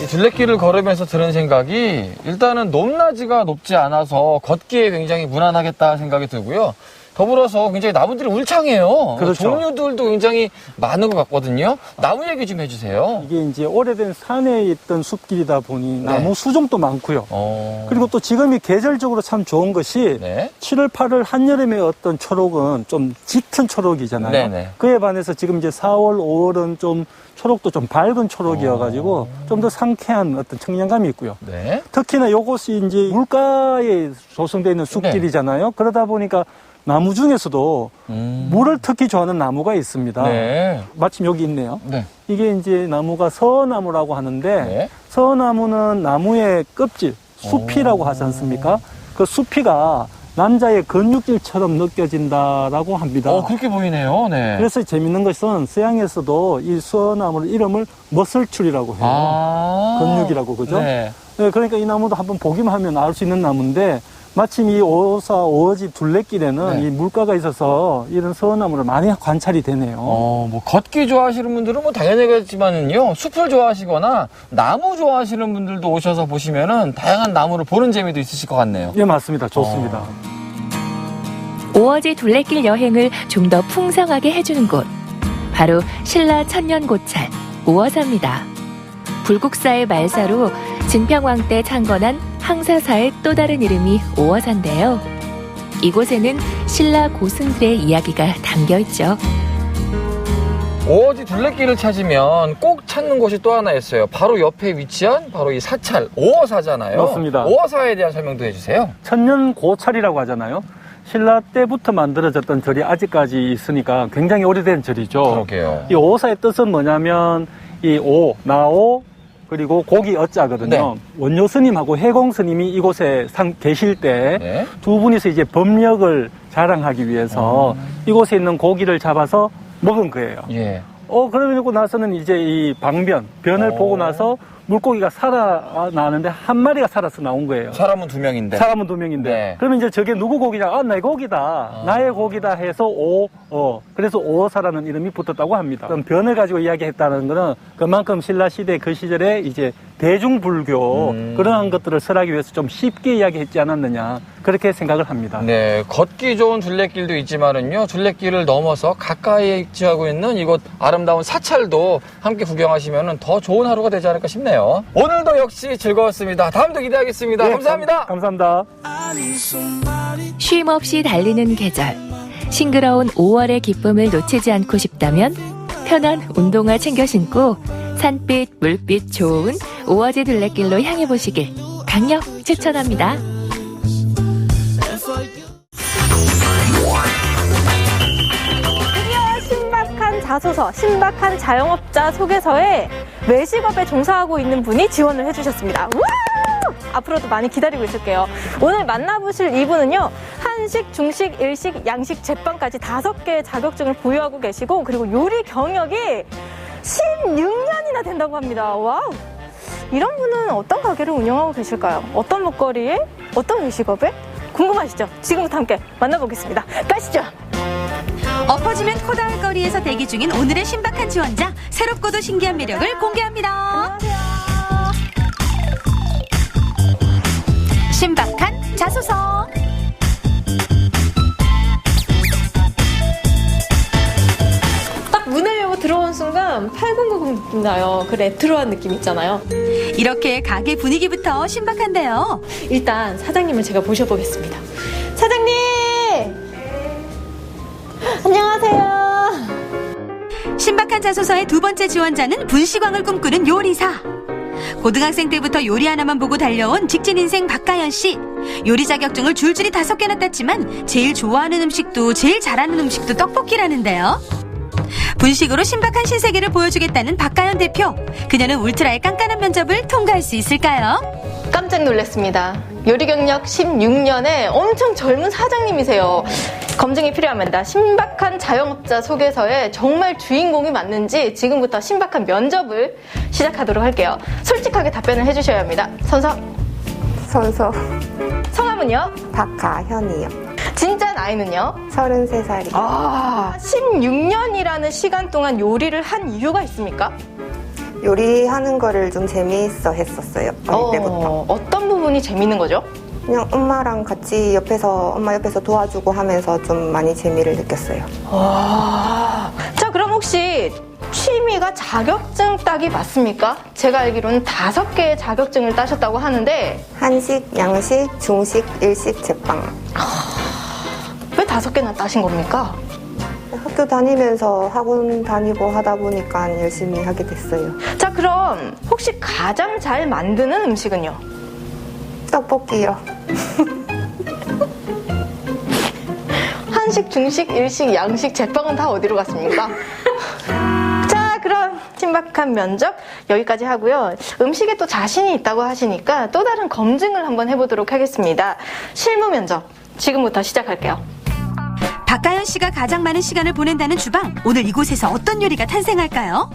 이 둘레길을 걸으면서 드는 생각이 일단은 높낮이가 높지 않아서 걷기에 굉장히 무난하겠다 생각이 들고요. 더불어서 굉장히 나무들이 울창해요. 그렇죠. 종류들도 굉장히 많은 것 같거든요. 나무 얘기 좀 해주세요. 이게 이제 오래된 산에 있던 숲길이다 보니 나무 수종도 많고요. 그리고 또 지금이 계절적으로 참 좋은 것이 7월, 8월 한여름의 어떤 초록은 좀 짙은 초록이잖아요. 네네. 그에 반해서 지금 이제 4월, 5월은 좀 초록도 좀 밝은 초록이어가지고 좀 더 상쾌한 어떤 청량감이 있고요. 네. 특히나 이곳이 이제 물가에 조성되어 있는 숲길이잖아요. 그러다 보니까 나무 중에서도 물을 특히 좋아하는 나무가 있습니다. 네. 마침 여기 있네요. 네. 이게 이제 나무가 서나무라고 하는데 서나무는 나무의 껍질, 수피라고 하지 않습니까? 그 수피가 남자의 근육질처럼 느껴진다라고 합니다. 그렇게 보이네요. 네. 그래서 재밌는 것은 서양에서도 이 서나무를 이름을 머슬출이라고 해요. 근육이라고, 그죠? 네. 네, 그러니까 이 나무도 한번 보기만 하면 알 수 있는 나무인데 마침 이 오어지 둘레길에는 이 물가가 있어서 이런 서나무를 많이 관찰이 되네요. 뭐 걷기 좋아하시는 분들은 뭐 당연하겠지만은요, 숲을 좋아하시거나 나무 좋아하시는 분들도 오셔서 보시면은 다양한 나무를 보는 재미도 있으실 것 같네요. 예, 맞습니다. 좋습니다. 오어지 둘레길 여행을 좀 더 풍성하게 해주는 곳. 바로 신라 천년고찰 오어사입니다. 불국사의 말사로 진평왕 때 창건한 항사사의 또 다른 이름이 오어사인데요. 이곳에는 신라 고승들의 이야기가 담겨있죠. 오어지 둘레길을 찾으면 꼭 찾는 곳이 또 하나 있어요. 바로 옆에 위치한 바로 이 사찰, 오어사잖아요. 맞습니다. 오어사에 대한 설명도 해주세요. 천년고찰이라고 하잖아요. 신라 때부터 만들어졌던 절이 아직까지 있으니까 굉장히 오래된 절이죠. 그러게요. 이 오어사의 뜻은 뭐냐면 이 오, 나오, 그리고 고기 어자거든요. 원효 스님하고 해공 스님이 이곳에 계실 때 두 분이서 이제 법력을 자랑하기 위해서 이곳에 있는 고기를 잡아서 먹은 거예요. 그러고 나서는 이제 이 변을 보고 나서 물고기가 살아나는데 한 마리가 살아서 나온 거예요. 사람은 2명인데. 사람은 2명인데. 네. 그러면 이제 저게 누구 고기냐? 내 고기다. 나의 고기다 해서 그래서 오어사라는 이름이 붙었다고 합니다. 그럼 변을 가지고 이야기했다는 거는 그만큼 신라시대 그 시절에 이제 대중불교 그러한 것들을 설하기 위해서 좀 쉽게 이야기했지 않았느냐. 그렇게 생각을 합니다. 네, 걷기 좋은 둘레길도 있지만은요, 둘레길을 넘어서 가까이에 위치하고 있는 이곳 아름다운 사찰도 함께 구경하시면은 더 좋은 하루가 되지 않을까 싶네요. 오늘도 역시 즐거웠습니다. 다음도 기대하겠습니다. 네, 감사합니다. 감사합니다. 쉼 없이 달리는 계절. 싱그러운 5월의 기쁨을 놓치지 않고 싶다면 편한 운동화 챙겨 신고 산빛, 물빛 좋은 오어지 둘레길로 향해 보시길 강력 추천합니다. 드디어 신박한 자소서, 신박한 자영업자 소개서에 외식업에 종사하고 있는 분이 지원을 해주셨습니다. 우와! 앞으로도 많이 기다리고 있을게요. 오늘 만나보실 이분은요, 한식, 중식, 일식, 양식, 제빵까지 5개의 자격증을 보유하고 계시고, 그리고 요리 경력이 16년이나 된다고 합니다. 와우! 이런 분은 어떤 가게를 운영하고 계실까요? 어떤 먹거리에? 어떤 외식업에? 궁금하시죠? 지금부터 함께 만나보겠습니다. 가시죠! 엎어지면 코다할 거리에서 대기 중인 오늘의 신박한 지원자, 새롭고도 신기한 매력을 공개합니다. 신박한 자소서. 딱 문을 열고 들어온 순간 8090 느낌 나요. 그 레트로한 느낌 있잖아요. 이렇게 가게 분위기부터 신박한데요. 일단 사장님을 제가 모셔보겠습니다. 사장님! 안녕하세요. 신박한 자소서의 2번째 지원자는 분식왕을 꿈꾸는 요리사. 고등학생 때부터 요리 하나만 보고 달려온 직진 인생 박가연 씨. 요리 자격증을 줄줄이 5개나 땄지만 제일 좋아하는 음식도 제일 잘하는 음식도 떡볶이라는데요. 분식으로 신박한 신세계를 보여주겠다는 박가연 대표. 그녀는 울트라의 깐깐한 면접을 통과할 수 있을까요? 깜짝 놀랐습니다. 요리 경력 16년에 엄청 젊은 사장님이세요. 검증이 필요합니다. 신박한 자영업자 소개서에 정말 주인공이 맞는지 지금부터 신박한 면접을 시작하도록 할게요. 솔직하게 답변을 해주셔야 합니다. 선서. 성함은요? 박가현이요. 진짜 나이는요? 33살이요. 16년이라는 시간 동안 요리를 한 이유가 있습니까? 요리하는 거를 좀 재미있어 했었어요. 어릴 때부터. 어떤 부분이 재밌는 거죠? 그냥 엄마랑 같이 엄마 옆에서 도와주고 하면서 좀 많이 재미를 느꼈어요. 자, 그럼 혹시 취미가 자격증 따기 맞습니까? 제가 알기로는 5개의 자격증을 따셨다고 하는데 한식, 양식, 중식, 일식, 제빵. 왜 5개나 따신 겁니까? 학교 다니면서 학원 다니고 하다 보니까 열심히 하게 됐어요. 자, 그럼 혹시 가장 잘 만드는 음식은요? 떡볶이요. 한식, 중식, 일식, 양식, 제빵은 다 어디로 갔습니까? 자, 그럼 신박한 면접 여기까지 하고요. 음식에 또 자신이 있다고 하시니까 또 다른 검증을 한번 해보도록 하겠습니다. 실무 면접 지금부터 시작할게요. 박가연 씨가 가장 많은 시간을 보낸다는 주방. 오늘 이곳에서 어떤 요리가 탄생할까요?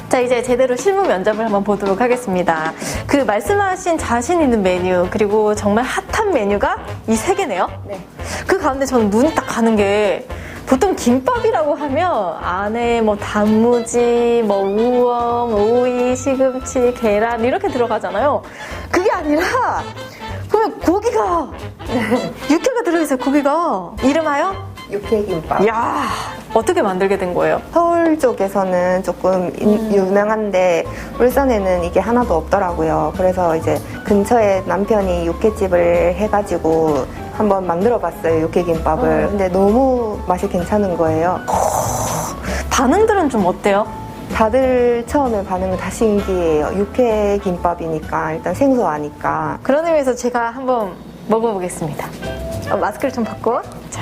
자, 이제 제대로 실무 면접을 한번 보도록 하겠습니다. 그 말씀하신 자신 있는 메뉴, 그리고 정말 핫한 메뉴가 이 3개네요. 네. 그 가운데 저는 눈이 딱 가는 게 보통 김밥이라고 하면 안에 뭐 단무지, 뭐 우엉, 오이, 시금치, 계란 이렇게 들어가잖아요. 그게 아니라 보면 고기가 육회가 들어있어요. 고기가 이름하여 육회김밥. 야, 어떻게 만들게 된 거예요? 서울 쪽에서는 조금 유명한데 울산에는 이게 하나도 없더라고요. 그래서 이제 근처에 남편이 육회집을 해가지고 한번 만들어봤어요, 육회김밥을. 근데 너무 맛이 괜찮은 거예요. 반응들은 좀 어때요? 다들 처음에 반응은 다 신기해요. 육회김밥이니까 일단 생소하니까. 그런 의미에서 제가 한번 먹어보겠습니다. 마스크를 좀 벗고. 자,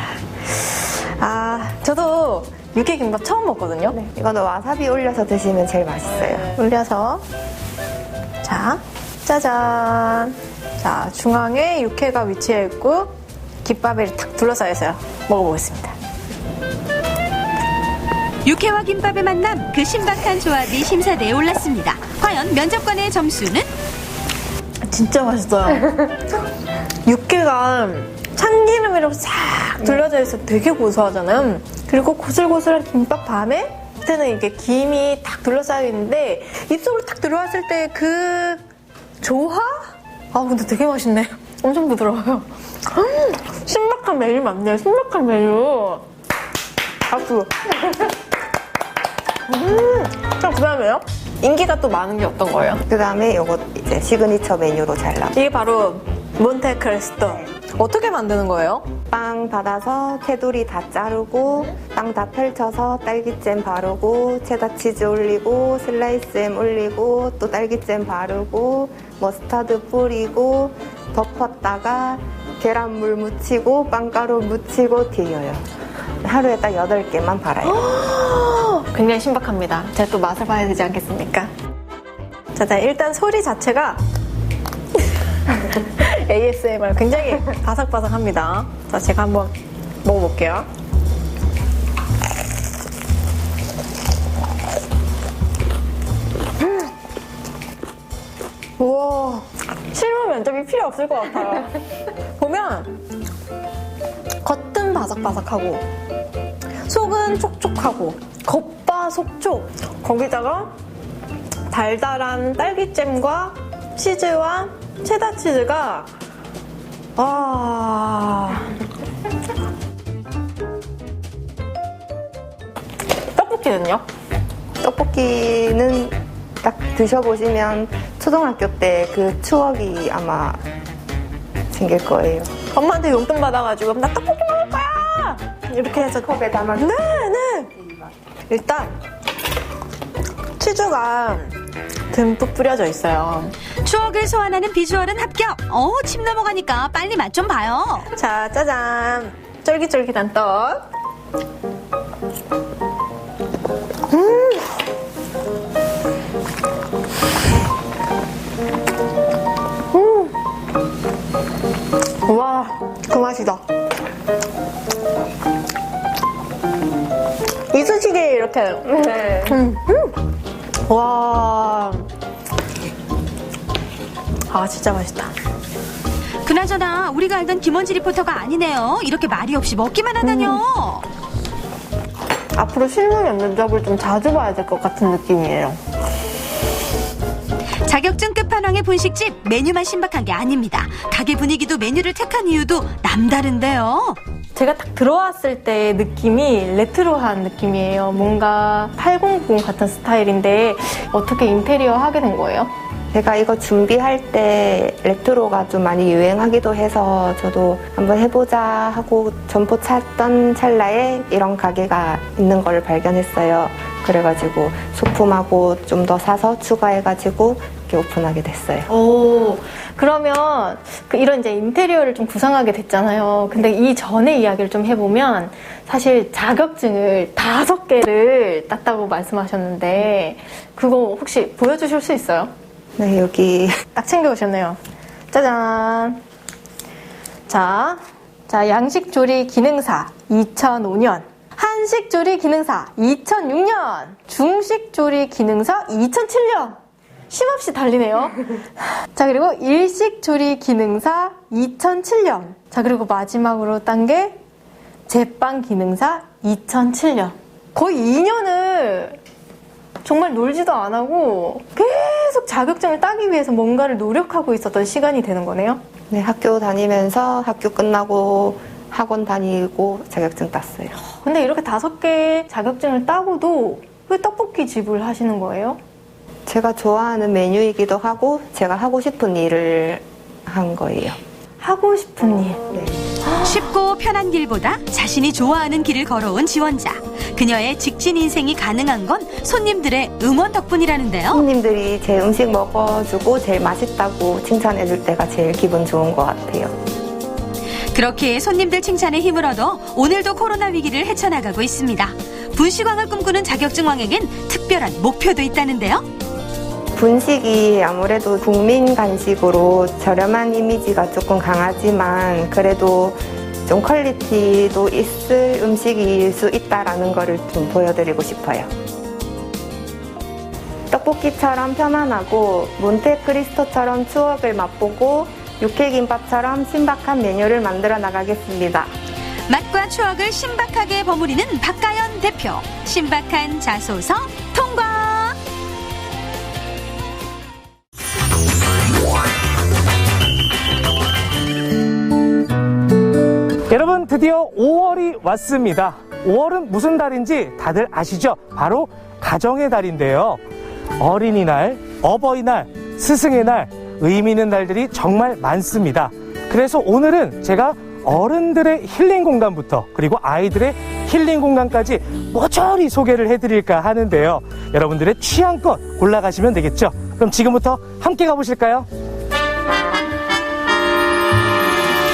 저도 육회김밥 처음 먹거든요. 네, 이거는 와사비 올려서 드시면 제일 맛있어요. 올려서. 자, 짜잔. 자, 중앙에 육회가 위치해 있고 김밥에 탁 둘러싸여 있어요. 먹어보겠습니다. 육회와 김밥의 만남, 그 신박한 조합이 심사대에 올랐습니다. 과연 면접관의 점수는? 진짜 맛있어요. 육회가 참기름이랑 싹 둘러져 있어 되게 고소하잖아요. 그리고 고슬고슬한 김밥 밤에 밑에는 이게 김이 딱 둘러싸여 있는데 입속으로 딱 들어왔을 때 그 조화? 아 근데 되게 맛있네. 엄청 부드러워요. 신박한 메뉴 맞네요. 신박한 메뉴. 박수. 그럼 그 다음에요? 인기가 또 많은 게 어떤 거예요? 그 다음에 요거 이제 시그니처 메뉴로 잘라. 이게 바로 몬테크레스토. 어떻게 만드는 거예요? 빵 받아서 테두리 다 자르고 빵 다 펼쳐서 딸기잼 바르고 체다 치즈 올리고 슬라이스햄 올리고 또 딸기잼 바르고 머스타드 뿌리고 덮었다가 계란물 묻히고 빵가루 묻히고 뒤어요. 하루에 딱 8개만 발라요. 굉장히 신박합니다. 제가 또 맛을 봐야 되지 않겠습니까? 자, 일단 소리 자체가 ASMR 굉장히 바삭바삭합니다. 자, 제가 한번 먹어볼게요. 우와, 실물 면접이 필요 없을 것 같아요. 보면 겉은 바삭바삭하고 속은 촉촉하고 겉바속촉. 거기다가 달달한 딸기잼과 치즈와 체다 치즈가 떡볶이는요? 떡볶이는 딱 드셔보시면 초등학교 때 그 추억이 아마 생길 거예요. 엄마한테 용돈 받아가지고 나 떡볶이 먹을 거야! 이렇게 해서 컵에 담아. 네. 일단 치즈가 듬뿍 뿌려져 있어요. 추억을 소환하는 비주얼은 합격. 침 넘어가니까 빨리 맛 좀 봐요. 자, 짜잔. 쫄깃쫄깃한 떡. 와, 그 맛이다. 이쑤시개 이렇게. 네. 와. 진짜 맛있다. 그나저나 우리가 알던 김원지 리포터가 아니네요. 이렇게 말이 없이 먹기만 하다뇨. 앞으로 실물 면접을 좀 자주 봐야 될 것 같은 느낌이에요. 자격증 끝판왕의 분식집, 메뉴만 신박한 게 아닙니다. 가게 분위기도 메뉴를 택한 이유도 남다른데요. 제가 딱 들어왔을 때 느낌이 레트로한 느낌이에요. 뭔가 800 같은 스타일인데 어떻게 인테리어 하게 된 거예요? 제가 이거 준비할 때 레트로가 좀 많이 유행하기도 해서 저도 한번 해보자 하고 점포 찾던 찰나에 이런 가게가 있는 걸 발견했어요. 그래가지고 소품하고 좀 더 사서 추가해가지고 이렇게 오픈하게 됐어요. 오, 그러면 이런 이제 인테리어를 좀 구상하게 됐잖아요. 근데 이 전에 이야기를 좀 해보면 사실 자격증을 5개를 땄다고 말씀하셨는데 그거 혹시 보여주실 수 있어요? 네, 여기 딱 챙겨오셨네요. 짜잔. 자, 양식조리 기능사 2005년, 한식조리 기능사 2006년, 중식조리 기능사 2007년. 쉼없이 달리네요. 자, 그리고 일식조리 기능사 2007년. 자, 그리고 마지막으로 딴 게 제빵 기능사 2007년. 거의 2년을 정말 놀지도 안 하고 계속 자격증을 따기 위해서 뭔가를 노력하고 있었던 시간이 되는 거네요. 네, 학교 다니면서 학교 끝나고 학원 다니고 자격증 땄어요. 근데 이렇게 5개 자격증을 따고도 왜 떡볶이 집을 하시는 거예요? 제가 좋아하는 메뉴이기도 하고 제가 하고 싶은 일을 한 거예요. 하고 싶은 일. 네. 쉽고 편한 길보다 자신이 좋아하는 길을 걸어온 지원자. 그녀의 직진 인생이 가능한 건 손님들의 응원 덕분이라는데요. 손님들이 제 음식 먹어주고 제일 맛있다고 칭찬해줄 때가 제일 기분 좋은 것 같아요. 그렇게 손님들 칭찬에 힘을 얻어 오늘도 코로나 위기를 헤쳐나가고 있습니다. 분식왕을 꿈꾸는 자격증왕에겐 특별한 목표도 있다는데요. 분식이 아무래도 국민 간식으로 저렴한 이미지가 조금 강하지만 그래도 좀 퀄리티도 있을 음식일 수 있다라는 거를 좀 보여드리고 싶어요. 떡볶이처럼 편안하고 몬테크리스토처럼 추억을 맛보고 육회김밥처럼 신박한 메뉴를 만들어 나가겠습니다. 맛과 추억을 신박하게 버무리는 박가연 대표. 신박한 자소서 통과! 여러분, 드디어 5월이 왔습니다. 5월은 무슨 달인지 다들 아시죠? 바로 가정의 달인데요. 어린이날, 어버이날, 스승의 날, 의미 있는 날들이 정말 많습니다. 그래서 오늘은 제가 어른들의 힐링 공간부터 그리고 아이들의 힐링 공간까지 모조리 소개를 해드릴까 하는데요. 여러분들의 취향껏 골라가시면 되겠죠? 그럼 지금부터 함께 가보실까요?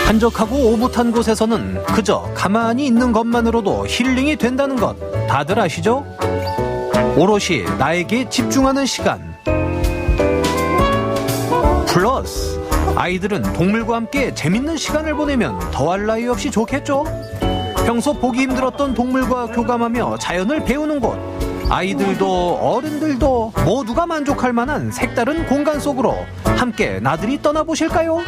한적하고 오붓한 곳에서는 그저 가만히 있는 것만으로도 힐링이 된다는 것 다들 아시죠? 오롯이 나에게 집중하는 시간. 플러스 아이들은 동물과 함께 재밌는 시간을 보내면 더할 나위 없이 좋겠죠? 평소 보기 힘들었던 동물과 교감하며 자연을 배우는 곳. 아이들도 어른들도 모두가 만족할 만한 색다른 공간 속으로 함께 나들이 떠나보실까요?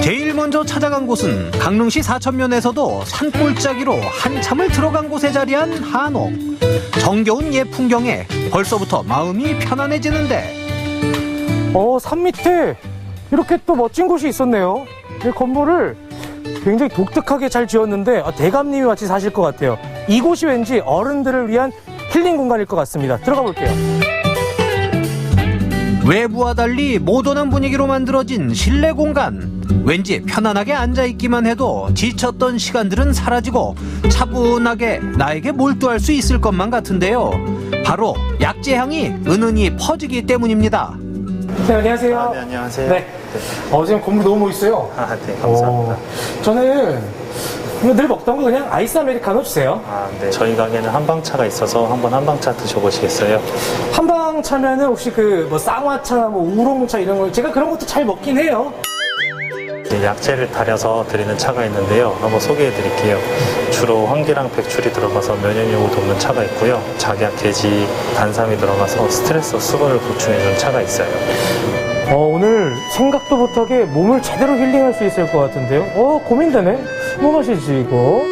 제일 먼저 찾아간 곳은 강릉시 사천면에서도 산골짜기로 한참을 들어간 곳에 자리한 한옥. 정겨운 옛 풍경에 벌써부터 마음이 편안해지는데 산 밑에 이렇게 또 멋진 곳이 있었네요. 이 건물을 굉장히 독특하게 잘 지었는데 대감님이 같이 사실 것 같아요. 이곳이 왠지 어른들을 위한 힐링 공간일 것 같습니다. 들어가 볼게요. 외부와 달리 모던한 분위기로 만들어진 실내 공간. 왠지 편안하게 앉아있기만 해도 지쳤던 시간들은 사라지고 차분하게 나에게 몰두할 수 있을 것만 같은데요. 바로 약재향이 은은히 퍼지기 때문입니다. 네, 안녕하세요. 네, 안녕하세요. 네. 지금 건물 너무 멋있어요. 네, 감사합니다. 저는 늘 먹던 거 그냥 아이스 아메리카노 주세요. 네. 저희 가게는 한방차가 있어서 한번 한방차 드셔보시겠어요? 한방차면은 혹시 쌍화차나 우롱차 이런 거 제가 그런 것도 잘 먹긴 해요. 약재를 달여서 드리는 차가 있는데요. 한번 소개해 드릴게요. 주로 황기랑 백출이 들어가서 면역력을 돕는 차가 있고요. 작약, 게지, 단삼이 들어가서 스트레스, 수분을 보충해 주는 차가 있어요. 오늘 생각도 못하게 몸을 제대로 힐링할 수 있을 것 같은데요. 고민되네. 뭐 마시지 이거?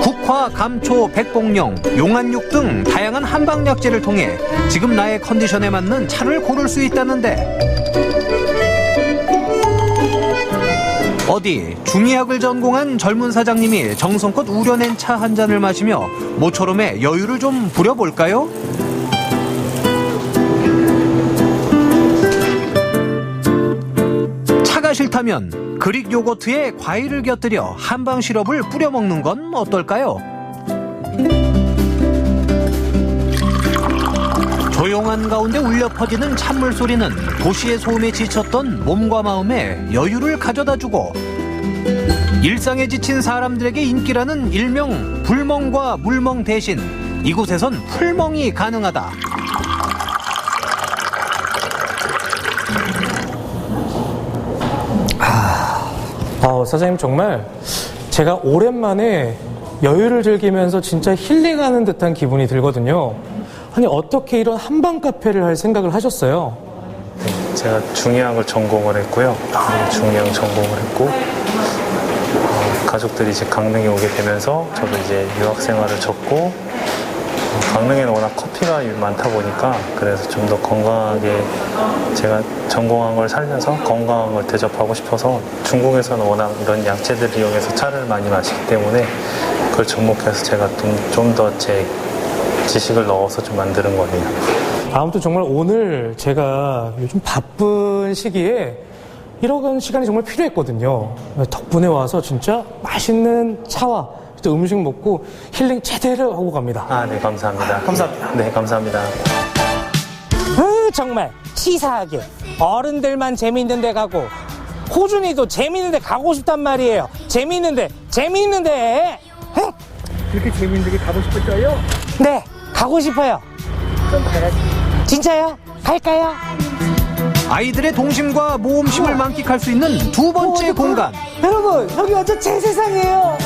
국화, 감초, 백봉령, 용안육 등 다양한 한방약재를 통해 지금 나의 컨디션에 맞는 차를 고를 수 있다는데 어디 중의학을 전공한 젊은 사장님이 정성껏 우려낸 차 한 잔을 마시며 모처럼의 여유를 좀 부려볼까요? 차가 싫다면 그릭 요거트에 과일을 곁들여 한방 시럽을 뿌려 먹는 건 어떨까요? 조용한 가운데 울려 퍼지는 찬물 소리는 도시의 소음에 지쳤던 몸과 마음에 여유를 가져다주고 일상에 지친 사람들에게 인기라는 일명 불멍과 물멍 대신 이곳에선 풀멍이 가능하다. 사장님 정말 제가 오랜만에 여유를 즐기면서 진짜 힐링하는 듯한 기분이 들거든요. 아니 어떻게 이런 한방 카페를 할 생각을 하셨어요? 제가 중의학을 전공을 했고요. 중의학 전공을 했고 가족들이 이제 강릉에 오게 되면서 저도 이제 유학 생활을 접고 강릉에는 워낙 커피가 많다 보니까 그래서 좀 더 건강하게 제가 전공한 걸 살려서 건강한 걸 대접하고 싶어서 중국에서는 워낙 이런 약재들을 이용해서 차를 많이 마시기 때문에 그걸 접목해서 제가 좀 더 제 지식을 넣어서 좀 만드는 거예요. 아무튼 정말 오늘 제가 요즘 바쁜 시기에 이런 시간이 정말 필요했거든요. 덕분에 와서 진짜 맛있는 차와 또 음식 먹고 힐링 제대로 하고 갑니다. 네, 감사합니다. 감사합니다. 네, 감사합니다. 정말 치사하게 어른들만 재미있는 데 가고 호준이도 재미있는 데 가고 싶단 말이에요. 재미있는데 그렇게 재미있는 데 가고 싶었어요? 네, 가고 싶어요. 좀 가야지. 진짜요? 갈까요? 아이들의 동심과 모험심을 만끽할 수 있는 두 번째 공간. 여러분, 여기 완전 제 세상이에요.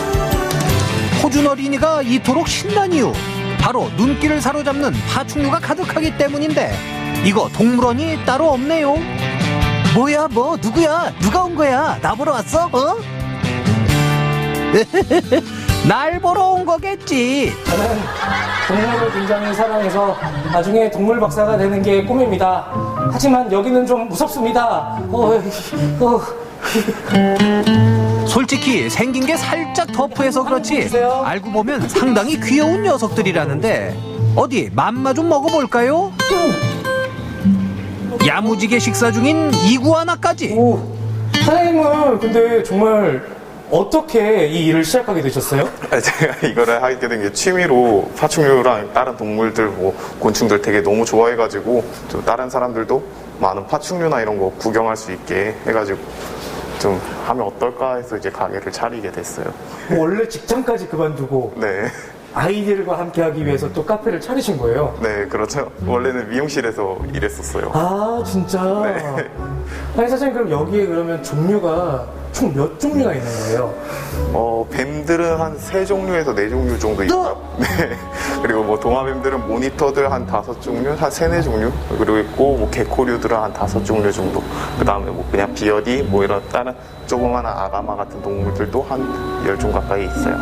호준 어린이가 이토록 신난 이유, 바로 눈길을 사로잡는 파충류가 가득하기 때문인데 이거 동물원이 따로 없네요. 뭐야, 뭐 누구야? 누가 온 거야? 나 보러 왔어? 어? 날 보러 온 거겠지. 저는 동물을 굉장히 사랑해서 나중에 동물 박사가 되는 게 꿈입니다. 하지만 여기는 좀 무섭습니다. 솔직히 생긴 게 살짝 터프해서 그렇지 알고 보면 상당히 귀여운 녀석들이라는데 어디 맘마 좀 먹어볼까요? 야무지게 식사 중인 이구아나까지. 사장님은 근데 정말 어떻게 이 일을 시작하게 되셨어요? 제가 이거를 하게 된 게 취미로 파충류랑 다른 동물들, 뭐 곤충들 되게 너무 좋아해가지고 좀 다른 사람들도 많은 파충류나 이런 거 구경할 수 있게 해가지고 좀 하면 어떨까 해서 이제 가게를 차리게 됐어요. 원래 직장까지 그만두고 네. 아이들과 함께 하기 위해서 또 카페를 차리신 거예요? 네, 그렇죠. 원래는 미용실에서 일했었어요. 아, 진짜? 네. 아니, 사장님, 그럼 여기에 그러면 종류가 총 몇 종류가 있는 거예요? 뱀들은 한 3종류에서 4종류 정도 있고요. 네. 그리고 뭐 동화뱀들은 모니터들 한 5종류, 한 3, 4종류. 그리고 있고, 뭐 개코류들은 한 5종류 정도. 그 다음에 뭐 그냥 비어디, 뭐 이런 다른 조그마한 아가마 같은 동물들도 한 10종 가까이 있어요.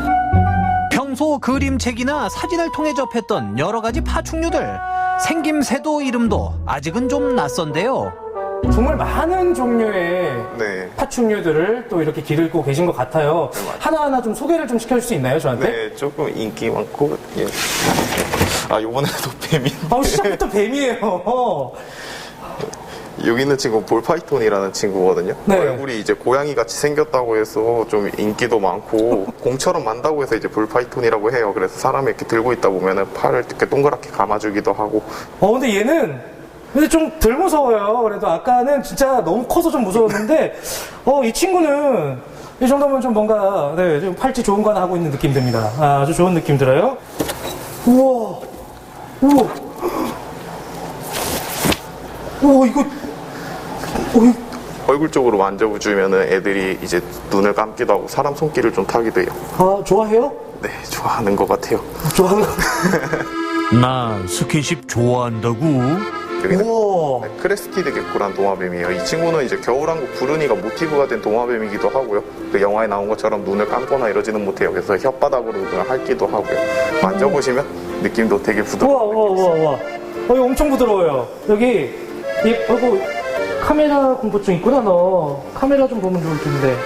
평소 그림책이나 사진을 통해 접했던 여러 가지 파충류들, 생김새도 이름도 아직은 좀 낯선데요. 정말 많은 종류의 네. 파충류들을 또 이렇게 기르고 계신 것 같아요. 하나하나 좀 소개를 좀 시켜줄 수 있나요, 저한테? 네, 조금 인기 많고, 예. 요번에도 뱀이. 시작부터 뱀이에요. 여기 있는 친구는 볼파이톤이라는 친구거든요. 네. 얼굴이 이제 고양이 같이 생겼다고 해서 좀 인기도 많고 공처럼 만다고 해서 이제 볼파이톤이라고 해요. 그래서 사람이 이렇게 들고 있다 보면은 팔을 이렇게 동그랗게 감아주기도 하고. 근데 얘는 근데 좀 덜 무서워요. 그래도 아까는 진짜 너무 커서 좀 무서웠는데 이 친구는 이 정도면 좀 뭔가 좀 팔찌 좋은 거 하나 하고 있는 느낌 듭니다. 아주 좋은 느낌 들어요. 우와, 이거. 얼굴 쪽으로 만져주면은 애들이 이제 눈을 감기도 하고 사람 손길을 좀 타기도 해요. 아, 좋아해요? 네, 좋아하는 것 같아요. 좋아하는 거. 나 스킨십 좋아한다고? 여기는 크레스티드 개코란 동화뱀이에요. 이 친구는 이제 겨울왕국 부르니가 모티브가 된 동화뱀이기도 하고요. 그 영화에 나온 것처럼 눈을 감거나 이러지는 못해요. 그래서 혓바닥으로 눈을 핥기도 하고요. 만져보시면 느낌도 되게 부드러워요. 우와. 이거 엄청 부드러워요. 여기 카메라 공포증 있구나, 너. 카메라 좀 보면 좋을 텐데.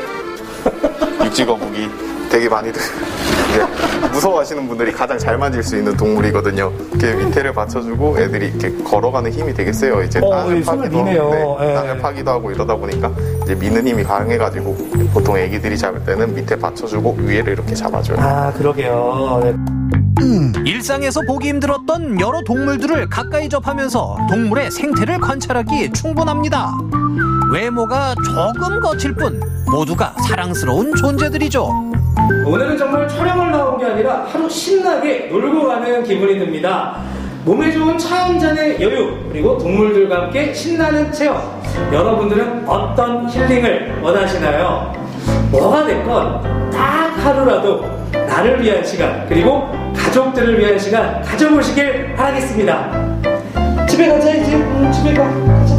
육지거북이 되게 많이들 무서워하시는 분들이 가장 잘 만질 수 있는 동물이거든요. 이렇게 밑에를 받쳐주고 애들이 이렇게 걸어가는 힘이 되게 세요. 이제 땅을 파기도 하고, 땅을 파기도 하고 이러다 보니까 이제 미는 힘이 강해가지고 보통 애기들이 잡을 때는 밑에 받쳐주고 위에를 이렇게 잡아줘요. 아, 그러게요. 네. 일상에서 보기 힘들었던 여러 동물들을 가까이 접하면서 동물의 생태를 관찰하기 충분합니다. 외모가 조금 거칠 뿐 모두가 사랑스러운 존재들이죠. 오늘은 정말 촬영을 나온 게 아니라 하루 신나게 놀고 가는 기분이 듭니다. 몸에 좋은 차 한 잔의 여유, 그리고 동물들과 함께 신나는 체험. 여러분들은 어떤 힐링을 원하시나요? 뭐가 됐건 딱 하루라도 나를 위한 시간, 그리고 가족들을 위한 시간 가져보시길 바라겠습니다. 집에 가자, 이제. 집에 가자.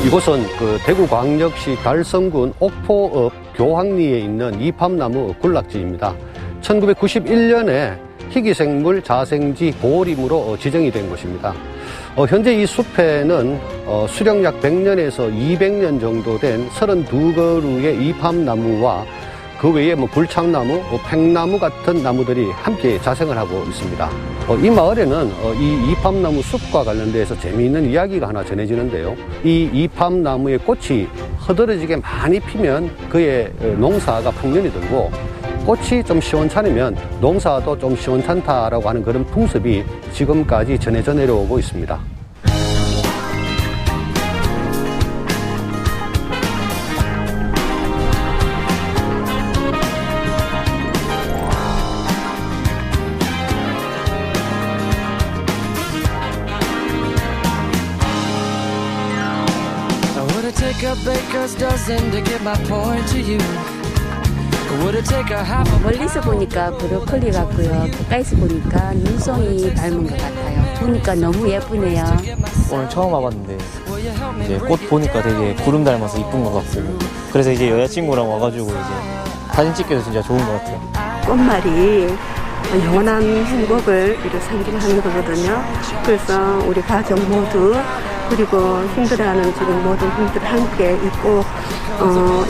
이곳은 대구광역시 달성군 옥포읍 교황리에 있는 이팝나무 군락지입니다. 1991년에 희귀생물 자생지 보호림으로 지정이 된 곳입니다. 현재 이 숲에는 수령 약 100년에서 200년 정도 된 32그루의 이팝나무와 그 외에 불창나무, 팽나무 같은 나무들이 함께 자생을 하고 있습니다. 이 마을에는 이 이팝나무 숲과 관련돼서 재미있는 이야기가 하나 전해지는데요. 이 이팝나무의 꽃이 허드러지게 많이 피면 그의 농사가 풍년이 들고 꽃이 좀 시원찮으면 농사도 좀 시원찮다라고 하는 그런 풍습이 지금까지 전해져 내려오고 있습니다. 멀리서 보니까 브로콜리 같고요. 가까이서 보니까 눈송이 닮은 것 같아요. 보니까 너무 예쁘네요. 오늘 처음 와봤는데 이제 꽃 보니까 되게 구름 닮아서 이쁜 것 같고 그래서 이제 여자친구랑 와가지고 이제 사진 찍기도 진짜 좋은 것 같아요. 꽃말이 영원한 행복을 상징하는 거거든요. 그래서 우리 가족 모두 그리고 힘들어하는 지금 모든 분들 함께 있고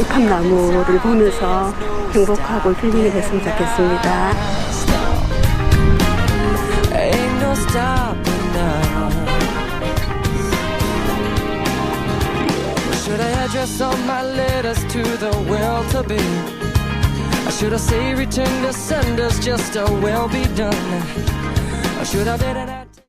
이팝나무를 보면서 행복하고 힐링이 됐으면 좋겠습니다. Should I address all my letters to the world to be? Or should I say return to senders, just a well be done? Or should I bet it out?